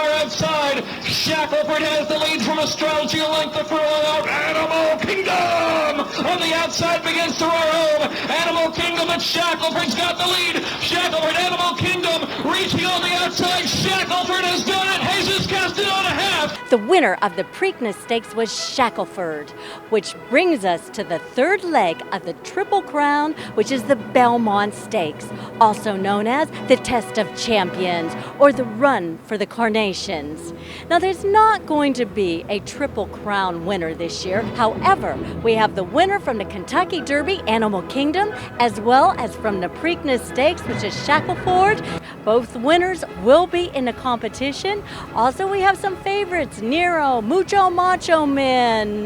far outside. Shackleford has the lead from Astrology, a length of furlong out. Animal Kingdom on the outside begins to roar home. Animal Kingdom and Shackleford's got the lead. Shackleford, Animal Kingdom reaching on the outside. Shackleford has done it. Jesus Castanon a half. The winner of the Preakness Stakes was Shackleford, which brings us to the third leg of the Triple Crown, which is the Belmont Stakes, also known as the Test of Champions or the Run for the Carnations. Now, there's not going to be a Triple Crown winner this year. However, we have the winner from the Kentucky Derby, Animal Kingdom, as well as from the Preakness Stakes, which is Shackleford. Both winners will be in the competition. Also, we have some favorites: NYRA, Mucho Macho Man,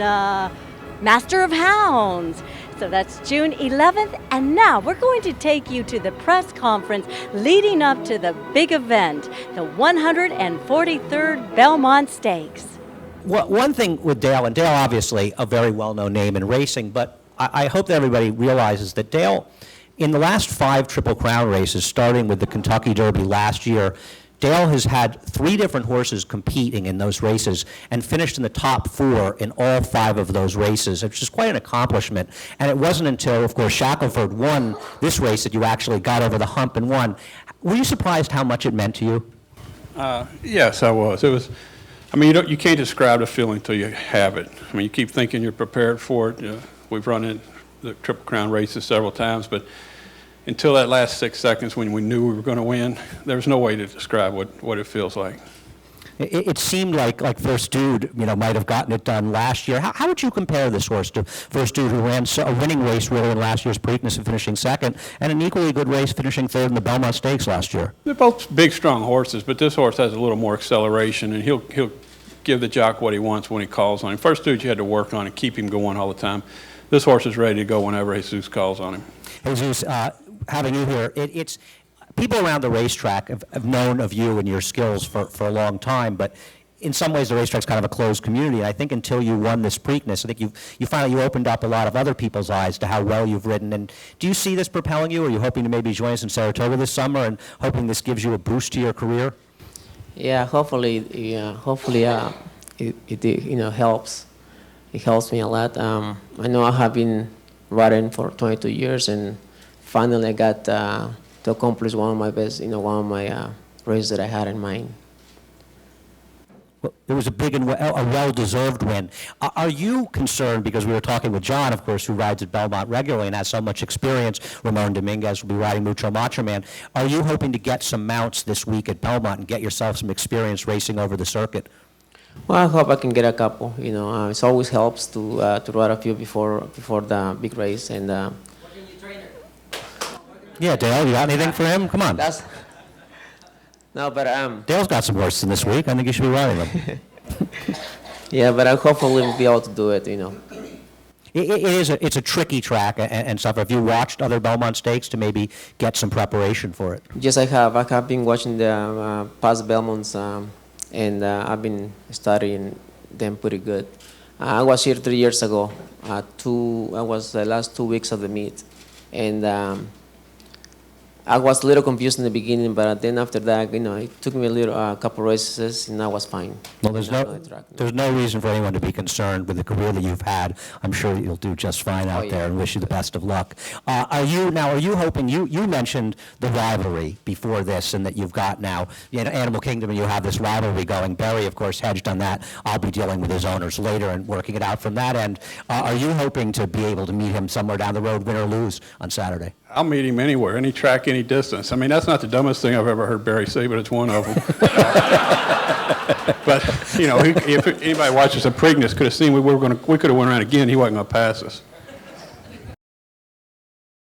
Master of Hounds. So that's June 11th. And now we're going to take you to the press conference leading up to the big event, the 143rd Belmont Stakes. Well, one thing with Dale, and Dale obviously a very well-known name in racing, but I hope that everybody realizes that Dale, in the last 5 Triple Crown races, starting with the Kentucky Derby last year, Dale has had 3 different horses competing in those races and finished in the top 4 in all 5 of those races, which is quite an accomplishment. And it wasn't until, of course, Shackleford won this race that you actually got over the hump and won. Were you surprised how much it meant to you? Yes, I was. It was. I mean, you can't describe the feeling until you have it. I mean, you keep thinking you're prepared for it. We've run in the Triple Crown races several times, but until that last 6 seconds when we knew we were going to win, there was no way to describe what it feels like. It seemed like First Dude, might have gotten it done last year. How would you compare this horse to First Dude, who ran a winning race really in last year's Preakness and finishing second, and an equally good race finishing third in the Belmont Stakes last year? They're both big, strong horses, but this horse has a little more acceleration, and he'll give the jock what he wants when he calls on him. First Dude, you had to work on and keep him going all the time. This horse is ready to go whenever Jesus calls on him. Jesus, having you here, it's people around the racetrack have known of you and your skills for a long time, but in some ways the racetrack's kind of a closed community. And I think until you won this Preakness, I think you finally opened up a lot of other people's eyes to how well you've ridden. And do you see this propelling you? Or are you hoping to maybe join us in Saratoga this summer and hoping this gives you a boost to your career? Yeah, hopefully, it helps. It helps me a lot. I know I have been riding for 22 years, and finally I got to accomplish one of my best, one of my races that I had in mind. Well, it was a big and a well-deserved win. Are you concerned, because we were talking with John, of course, who rides at Belmont regularly and has so much experience, Ramon Dominguez will be riding Mucho Macho Man. Are you hoping to get some mounts this week at Belmont and get yourself some experience racing over the circuit? Well, I hope I can get a couple. It always helps to ride a few before the big race. And yeah, Dale, you got anything for him? Come on. No, but Dale's got some horses this week. I think you should be riding them. Yeah, but I hopefully will be able to do it. It's a tricky track and stuff. Have you watched other Belmont Stakes to maybe get some preparation for it? Yes, I have. I have been watching the past Belmonts. And I've been studying them pretty good. I was here 3 years ago. I was the last 2 weeks of the meet, and I was a little confused in the beginning, but then after that, it took me a couple races, and I was fine. Well, there's no reason for anyone to be concerned with the career that you've had. I'm sure you'll do just fine out there, and wish you the best of luck. Are you hoping? You mentioned the rivalry before this, and that you've got now Animal Kingdom, and you have this rivalry going. Barry, of course, hedged on that. I'll be dealing with his owners later and working it out from that end. Are you hoping to be able to meet him somewhere down the road, win or lose, on Saturday? I'll meet him anywhere, any track, any distance. I mean, that's not the dumbest thing I've ever heard Barry say, but it's one of them. But, if anybody watches the Preakness could have seen we could have went around again, he wasn't going to pass us.